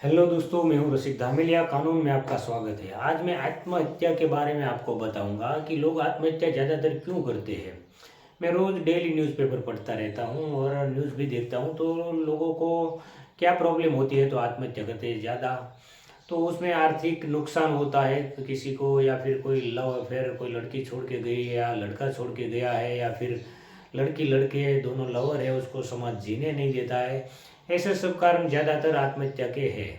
Hello दोस्तों, मैं हूं रसिक धामेलिया। कानून में आपका स्वागत है। आज मैं आत्महत्या के बारे में आपको बताऊंगा कि लोग आत्महत्या ज़्यादातर क्यों करते हैं। मैं रोज़ डेली न्यूज़पेपर पढ़ता रहता हूं और न्यूज़ भी देखता हूं, तो लोगों को क्या प्रॉब्लम होती है तो आत्महत्या करते हैं ज़्यादा। तो उसमें आर्थिक नुकसान होता है किसी को, या फिर कोई लव अफेयर, कोई लड़की छोड़ के गई या लड़का छोड़ के गया है, या फिर लड़की लड़के दोनों लवर है, उसको समाज जीने नहीं देता है। ऐसे सब कारण ज़्यादातर आत्महत्या के हैं।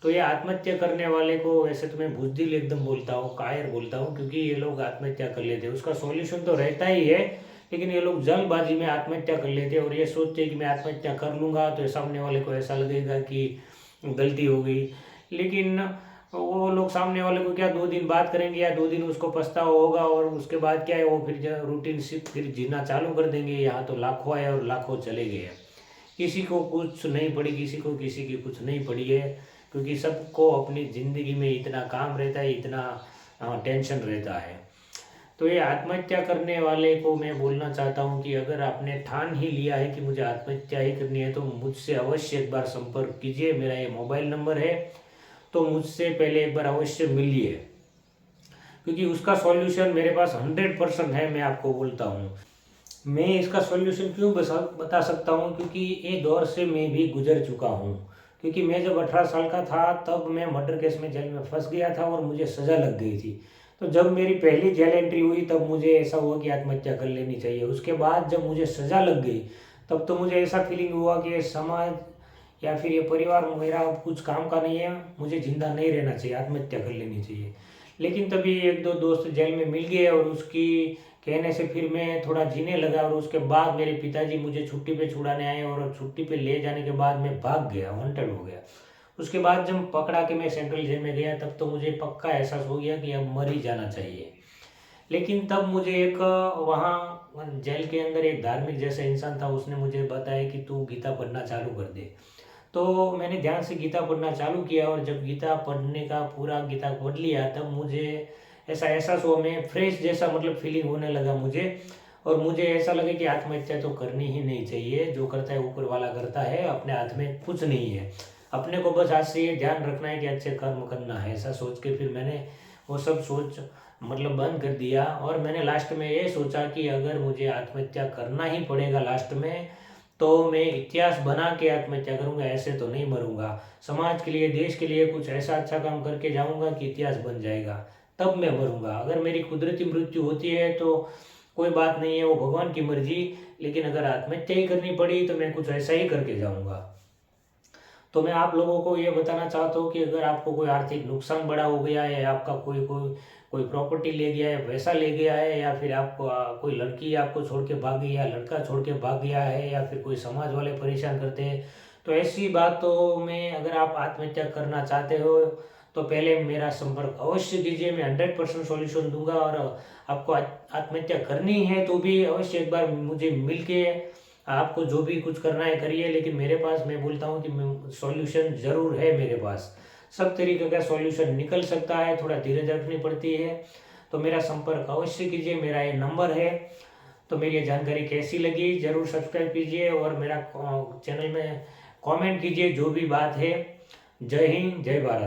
तो ये आत्महत्या करने वाले को वैसे तो मैं बुज़दिल एकदम बोलता हूँ, कायर बोलता हूँ, क्योंकि ये लोग आत्महत्या कर लेते हैं। उसका सॉल्यूशन तो रहता ही है, लेकिन ये लोग जल्दबाजी में आत्महत्या कर लेते हैं और ये सोचते हैं कि मैं आत्महत्या कर लूँगा तो सामने वाले को ऐसा लगेगा कि गलती हो गई। लेकिन वो लोग सामने वाले को क्या 2 दिन बात करेंगे या 2 दिन उसको पछतावा होगा, और उसके बाद क्या है, वो फिर रूटीन से फिर जीना चालू कर देंगे। यहाँ तो लाखों आए और लाखों चले गए। किसी को कुछ नहीं पड़ी, किसी को किसी की कुछ नहीं पड़ी है, क्योंकि सबको अपनी ज़िंदगी में इतना काम रहता है, इतना टेंशन रहता है। तो ये आत्महत्या करने वाले को मैं बोलना चाहता हूँ कि अगर आपने ठान ही लिया है कि मुझे आत्महत्या ही करनी है, तो मुझसे अवश्य एक बार संपर्क कीजिए। मेरा ये मोबाइल नंबर है, तो मुझसे पहले एक बार अवश्य मिलिए, क्योंकि उसका सॉल्यूशन मेरे पास 100% है। मैं आपको बोलता हूँ, मैं इसका सॉल्यूशन क्यों बता सकता हूँ, क्योंकि ये दौर से मैं भी गुजर चुका हूँ। क्योंकि मैं जब 18 साल का था तब मैं मर्डर केस में जेल में फंस गया था और मुझे सज़ा लग गई थी। तो जब मेरी पहली जेल एंट्री हुई तब मुझे ऐसा हुआ कि आत्महत्या कर लेनी चाहिए। उसके बाद जब मुझे सज़ा लग गई तब तो मुझे ऐसा फीलिंग हुआ कि ये समाज या फिर ये परिवार मेरा कुछ काम का नहीं है, मुझे जिंदा नहीं रहना चाहिए, आत्महत्या कर लेनी चाहिए। लेकिन तभी एक दो दोस्त जेल में मिल गए और उसकी कहने से फिर मैं थोड़ा जीने लगा। और उसके बाद मेरे पिताजी मुझे छुट्टी पे छुड़ाने आए और छुट्टी पे ले जाने के बाद मैं भाग गया, वांटेड हो गया। उसके बाद जब पकड़ा के मैं सेंट्रल जेल में गया तब तो मुझे पक्का एहसास हो गया कि अब मर ही जाना चाहिए। लेकिन तब मुझे एक वहाँ जेल के अंदर एक धार्मिक जैसा इंसान था, उसने मुझे बताया कि तू गीता पढ़ना चालू कर दे। तो मैंने ध्यान से गीता पढ़ना चालू किया और जब गीता पढ़ने का पूरा गीता पढ़ लिया तब मुझे ऐसा एहसास हुआ, मैं फ्रेश जैसा मतलब फीलिंग होने लगा मुझे। और मुझे ऐसा लगे कि आत्महत्या तो करनी ही नहीं चाहिए, जो करता है ऊपर वाला करता है, अपने हाथ में कुछ नहीं है। अपने को बस आज से ये ध्यान रखना है कि अच्छे कर्म करना है। ऐसा सोच के फिर मैंने वो सब सोच मतलब बंद कर दिया। और मैंने लास्ट में ये सोचा कि अगर मुझे आत्महत्या करना ही पड़ेगा लास्ट में, तो मैं इतिहास बना के आत्महत्या करूंगा, ऐसे तो नहीं मरूंगा। समाज के लिए, देश के लिए कुछ ऐसा अच्छा काम करके जाऊंगा कि इतिहास बन जाएगा, तब मैं मरूंगा। अगर मेरी कुदरती मृत्यु होती है तो कोई बात नहीं है, वो भगवान की मर्जी। लेकिन अगर आत्महत्या ही करनी पड़ी तो मैं कुछ ऐसा ही करके जाऊंगा। तो मैं आप लोगों को ये बताना चाहता हूँ कि अगर आपको कोई आर्थिक नुकसान बड़ा हो गया है, आपका कोई कोई कोई प्रॉपर्टी ले गया है, पैसा ले गया है, या फिर आपको कोई लड़की आपको छोड़ के भाग गई, या लड़का छोड़ के भाग गया है, या फिर कोई समाज वाले परेशान करते हैं, तो ऐसी बातों में अगर आप आत्महत्या करना चाहते हो तो पहले मेरा संपर्क अवश्य कीजिए। मैं 100% सॉल्यूशन दूंगा। और आपको आत्महत्या करनी है तो भी अवश्य एक बार मुझे मिल के आपको जो भी कुछ करना है करिए। लेकिन मेरे पास, मैं बोलता हूँ कि सॉल्यूशन ज़रूर है मेरे पास। सब तरीके का सॉल्यूशन निकल सकता है, थोड़ा धीरज रखनी पड़ती है। तो मेरा संपर्क अवश्य कीजिए, मेरा ये नंबर है। तो मेरी ये जानकारी कैसी लगी ज़रूर सब्सक्राइब कीजिए और मेरा चैनल में कमेंट कीजिए जो भी बात है। जय हिंद, जय भारत।